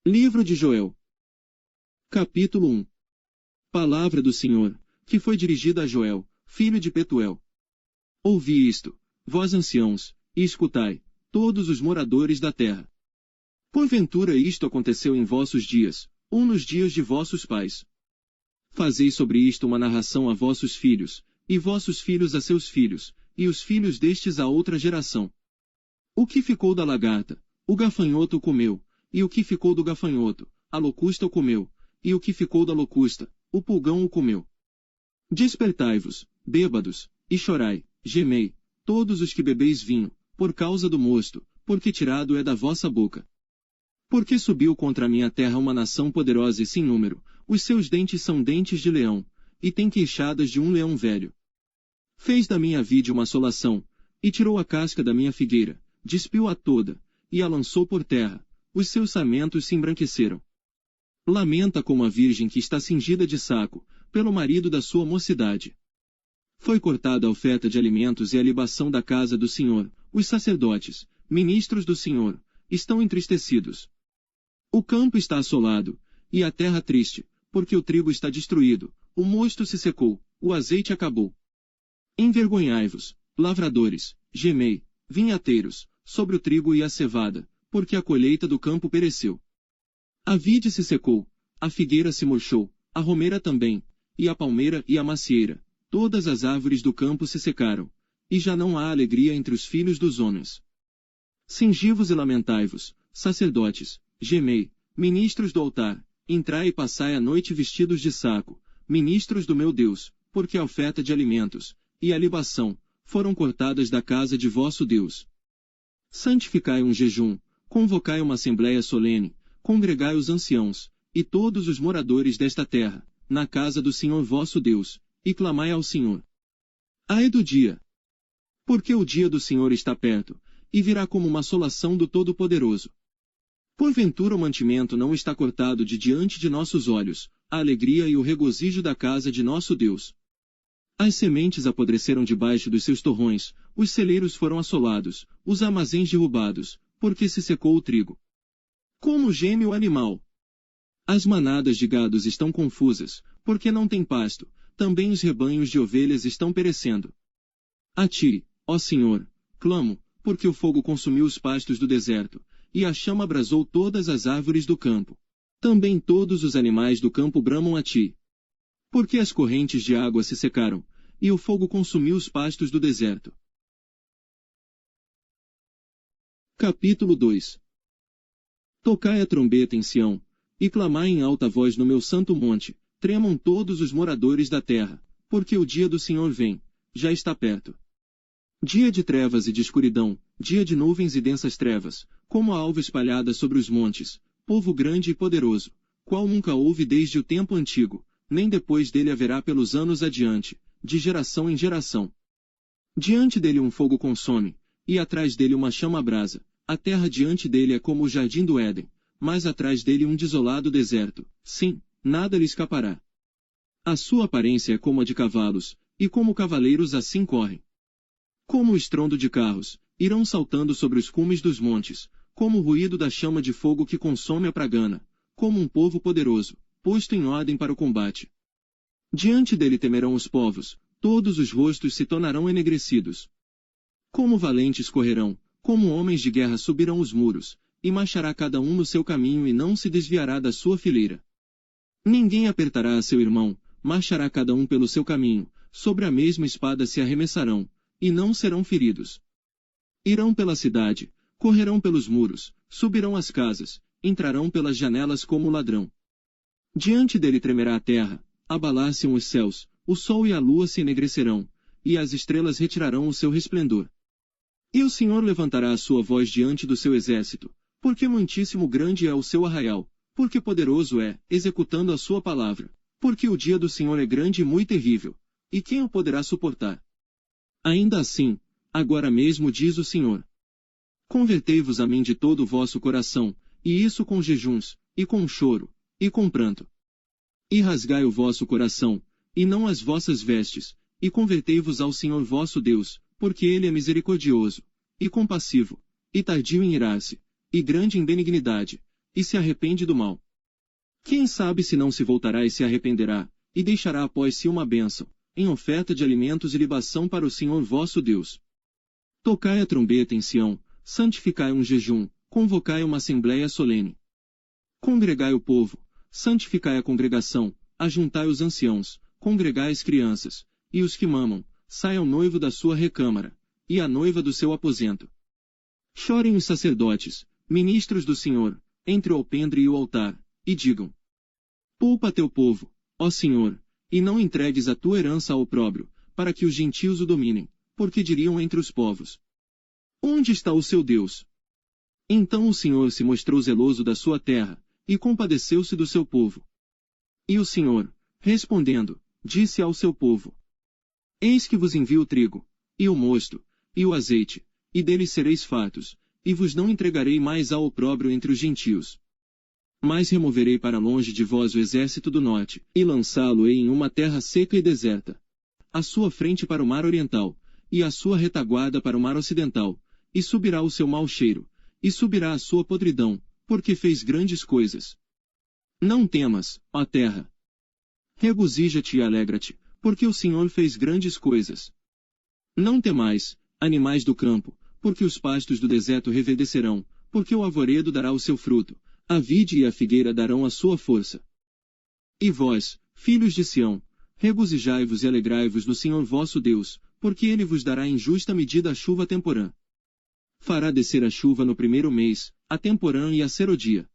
Livro de Joel. Capítulo 1. Palavra do Senhor, que foi dirigida a Joel, filho de Petuel. Ouvi isto, vós anciãos, e escutai, todos os moradores da terra. Porventura isto aconteceu em vossos dias, ou nos dias de vossos pais. Fazei sobre isto uma narração a vossos filhos, e vossos filhos a seus filhos, e os filhos destes a outra geração. O que ficou da lagarta, o gafanhoto o comeu, e o que ficou do gafanhoto, a locusta o comeu, e o que ficou da locusta, o pulgão o comeu. Despertai-vos, bêbados, e chorai, gemei, todos os que bebeis vinho, por causa do mosto, porque tirado é da vossa boca. Porque subiu contra a minha terra uma nação poderosa e sem número, os seus dentes são dentes de leão, e tem queixadas de um leão velho. Fez da minha vide uma assolação, e tirou a casca da minha figueira, despiu-a toda, e a lançou por terra, os seus sarmentos se embranqueceram. Lamenta como a virgem que está cingida de saco, pelo marido da sua mocidade. Foi cortada a oferta de alimentos e a libação da casa do Senhor, os sacerdotes, ministros do Senhor, estão entristecidos. O campo está assolado, e a terra triste, porque o trigo está destruído, o mosto se secou, o azeite acabou. Envergonhai-vos, lavradores, gemei, vinhateiros, sobre o trigo e a cevada, porque a colheita do campo pereceu. A vide se secou, a figueira se murchou, a romeira também, e a palmeira e a macieira, todas as árvores do campo se secaram, e já não há alegria entre os filhos dos homens. Cingi-vos e lamentai-vos, sacerdotes, gemei, ministros do altar, entrai e passai a noite vestidos de saco, ministros do meu Deus, porque a oferta de alimentos, e a libação, foram cortadas da casa de vosso Deus. Santificai um jejum, convocai uma assembléia solene, congregai os anciãos, e todos os moradores desta terra, na casa do Senhor vosso Deus, e clamai ao Senhor. Ai do dia! Porque o dia do Senhor está perto, e virá como uma assolação do Todo-Poderoso. Porventura o mantimento não está cortado de diante de nossos olhos, a alegria e o regozijo da casa de nosso Deus. As sementes apodreceram debaixo dos seus torrões, os celeiros foram assolados, os armazéns derrubados, porque se secou o trigo. Como geme o animal! As manadas de gados estão confusas, porque não tem pasto, também os rebanhos de ovelhas estão perecendo. A ti, ó Senhor, clamo, porque o fogo consumiu os pastos do deserto, e a chama abrasou todas as árvores do campo. Também todos os animais do campo bramam a ti. Porque as correntes de água se secaram, e o fogo consumiu os pastos do deserto. Capítulo 2. Tocai a trombeta em Sião, e clamai em alta voz no meu santo monte, tremam todos os moradores da terra, porque o dia do Senhor vem, já está perto. Dia de trevas e de escuridão, dia de nuvens e densas trevas, como a alva espalhada sobre os montes, povo grande e poderoso, qual nunca houve desde o tempo antigo, nem depois dele haverá pelos anos adiante, de geração em geração. Diante dele um fogo consome, e atrás dele uma chama abrasa, a terra diante dele é como o jardim do Éden, mas atrás dele um desolado deserto, sim, nada lhe escapará. A sua aparência é como a de cavalos, e como cavaleiros assim correm. Como o estrondo de carros, irão saltando sobre os cumes dos montes, como o ruído da chama de fogo que consome a pragana, como um povo poderoso, posto em ordem para o combate. Diante dele temerão os povos, todos os rostos se tornarão enegrecidos. Como valentes correrão, como homens de guerra subirão os muros, e marchará cada um no seu caminho e não se desviará da sua fileira. Ninguém apertará a seu irmão, marchará cada um pelo seu caminho, sobre a mesma espada se arremessarão, e não serão feridos. Irão pela cidade, correrão pelos muros, subirão as casas, entrarão pelas janelas como ladrão. Diante dele tremerá a terra, abalar-se-ão os céus, o sol e a lua se enegrecerão, e as estrelas retirarão o seu resplendor. E o Senhor levantará a sua voz diante do seu exército, porque muitíssimo grande é o seu arraial, porque poderoso é, executando a sua palavra, porque o dia do Senhor é grande e muito terrível, e quem o poderá suportar? Ainda assim, agora mesmo diz o Senhor: convertei-vos a mim de todo o vosso coração, e isso com jejuns, e com choro, e com pranto. E rasgai o vosso coração, e não as vossas vestes, e convertei-vos ao Senhor vosso Deus, porque ele é misericordioso, e compassivo, e tardio em irar-se, e grande em benignidade, e se arrepende do mal. Quem sabe se não se voltará e se arrependerá, e deixará após si uma bênção, em oferta de alimentos e libação para o Senhor vosso Deus. Tocai a trombeta em Sião, santificai um jejum, convocai uma assembléia solene. Congregai o povo, santificai a congregação, ajuntai os anciãos, congregai as crianças, e os que mamam, saia o noivo da sua recâmara, e a noiva do seu aposento. Chorem os sacerdotes, ministros do Senhor, entre o alpendre e o altar, e digam: poupa teu povo, ó Senhor, e não entregues a tua herança ao opróbrio, para que os gentios o dominem, porque diriam entre os povos: onde está o seu Deus? Então o Senhor se mostrou zeloso da sua terra, e compadeceu-se do seu povo. E o Senhor, respondendo, disse ao seu povo: eis que vos envio o trigo, e o mosto, e o azeite, e deles sereis fartos, e vos não entregarei mais ao opróbrio entre os gentios. Mas removerei para longe de vós o exército do norte, e lançá-lo-ei em uma terra seca e deserta. A sua frente para o mar oriental, e a sua retaguarda para o mar ocidental, e subirá o seu mau cheiro, e subirá a sua podridão, porque fez grandes coisas. Não temas, ó terra. Regozija-te e alegra-te, porque o Senhor fez grandes coisas. Não temais, animais do campo, porque os pastos do deserto reverdecerão, porque o arvoredo dará o seu fruto, a vide e a figueira darão a sua força. E vós, filhos de Sião, regozijai-vos e alegrai-vos no Senhor vosso Deus, porque ele vos dará em justa medida a chuva temporã. Fará descer a chuva no primeiro mês, a temporã e a serodia.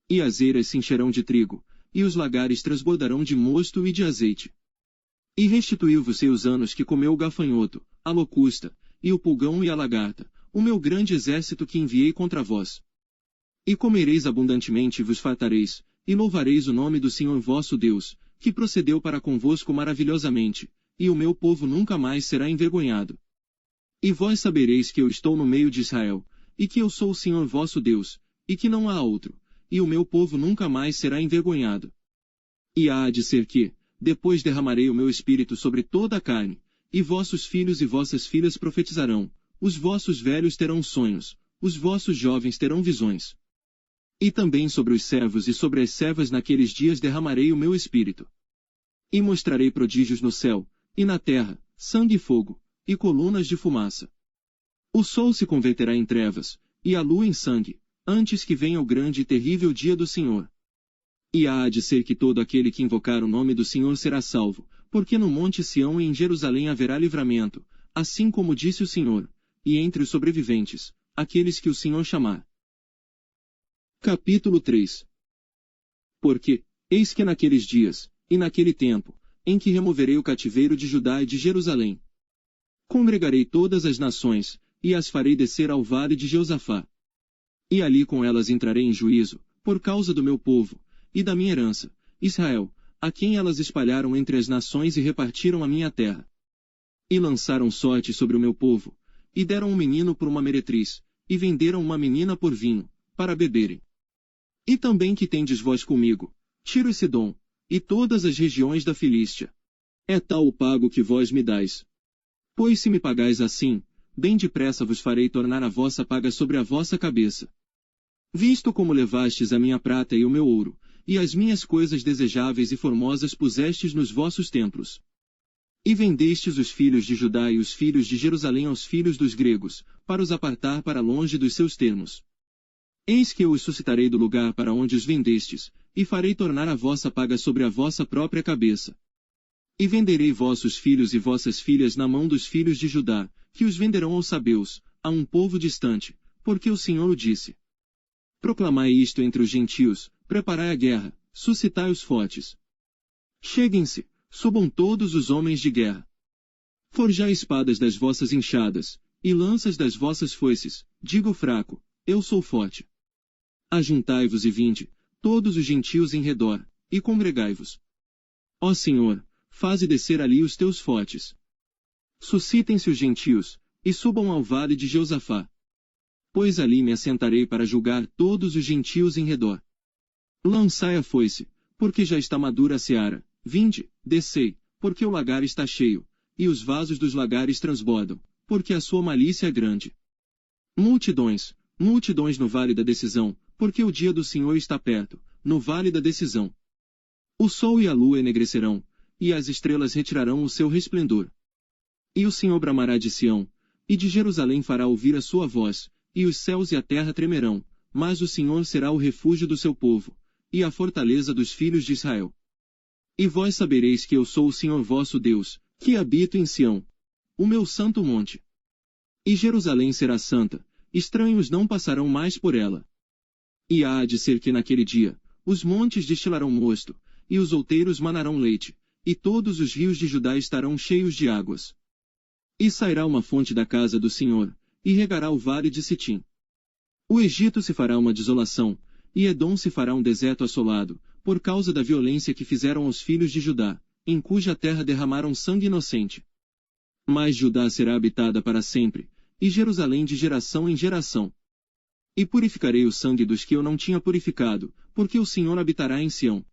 E as eiras se encherão de trigo, e os lagares transbordarão de mosto e de azeite. E restituiu-vos-ei os anos que comeu o gafanhoto, a locusta, e o pulgão e a lagarta, o meu grande exército que enviei contra vós. E comereis abundantemente e vos fartareis, e louvareis o nome do Senhor vosso Deus, que procedeu para convosco maravilhosamente, e o meu povo nunca mais será envergonhado. E vós sabereis que eu estou no meio de Israel, e que eu sou o Senhor vosso Deus, e que não há outro, e o meu povo nunca mais será envergonhado. E há de ser que, depois derramarei o meu espírito sobre toda a carne, e vossos filhos e vossas filhas profetizarão, os vossos velhos terão sonhos, os vossos jovens terão visões. E também sobre os servos e sobre as servas naqueles dias derramarei o meu espírito. E mostrarei prodígios no céu, e na terra, sangue e fogo, e colunas de fumaça. O sol se converterá em trevas, e a lua em sangue, antes que venha o grande e terrível dia do Senhor. E há de ser que todo aquele que invocar o nome do Senhor será salvo, porque no monte Sião e em Jerusalém haverá livramento, assim como disse o Senhor, e entre os sobreviventes, aqueles que o Senhor chamar. Capítulo 3. Porque, eis que naqueles dias, e naquele tempo, em que removerei o cativeiro de Judá e de Jerusalém, congregarei todas as nações, e as farei descer ao vale de Jeosafá. E ali com elas entrarei em juízo, por causa do meu povo, e da minha herança, Israel, a quem elas espalharam entre as nações e repartiram a minha terra. E lançaram sorte sobre o meu povo, e deram um menino por uma meretriz, e venderam uma menina por vinho, para beberem. E também que tendes vós comigo, Tiro e Sidom, e todas as regiões da Filístia. É tal o pago que vós me dais. Pois se me pagais assim, bem depressa vos farei tornar a vossa paga sobre a vossa cabeça. Visto como levastes a minha prata e o meu ouro, e as minhas coisas desejáveis e formosas pusestes nos vossos templos. E vendestes os filhos de Judá e os filhos de Jerusalém aos filhos dos gregos, para os apartar para longe dos seus termos. Eis que eu os suscitarei do lugar para onde os vendestes, e farei tornar a vossa paga sobre a vossa própria cabeça. E venderei vossos filhos e vossas filhas na mão dos filhos de Judá, que os venderão aos sabeus, a um povo distante, porque o Senhor o disse. Proclamai isto entre os gentios, preparai a guerra, suscitai os fortes. Cheguem-se, subam todos os homens de guerra. Forjai espadas das vossas enxadas, e lanças das vossas foices, diga o fraco, eu sou forte. Ajuntai-vos e vinde, todos os gentios em redor, e congregai-vos. Ó Senhor, faze descer ali os teus fortes. Suscitem-se os gentios, e subam ao vale de Jeosafá. Pois ali me assentarei para julgar todos os gentios em redor. Lançai a foice, porque já está madura a seara, vinde, descei, porque o lagar está cheio, e os vasos dos lagares transbordam, porque a sua malícia é grande. Multidões, multidões no vale da decisão, porque o dia do Senhor está perto, no vale da decisão. O sol e a lua enegrecerão, e as estrelas retirarão o seu resplendor. E o Senhor bramará de Sião, e de Jerusalém fará ouvir a sua voz, e os céus e a terra tremerão, mas o Senhor será o refúgio do seu povo, e a fortaleza dos filhos de Israel. E vós sabereis que eu sou o Senhor vosso Deus, que habito em Sião, o meu santo monte. E Jerusalém será santa, estranhos não passarão mais por ela. E há de ser que naquele dia, os montes destilarão mosto, e os outeiros manarão leite, e todos os rios de Judá estarão cheios de águas. E sairá uma fonte da casa do Senhor, e regará o vale de Sitim. O Egito se fará uma desolação, e Edom se fará um deserto assolado, por causa da violência que fizeram aos filhos de Judá, em cuja terra derramaram sangue inocente. Mas Judá será habitada para sempre, e Jerusalém de geração em geração. E purificarei o sangue dos que eu não tinha purificado, porque o Senhor habitará em Sião.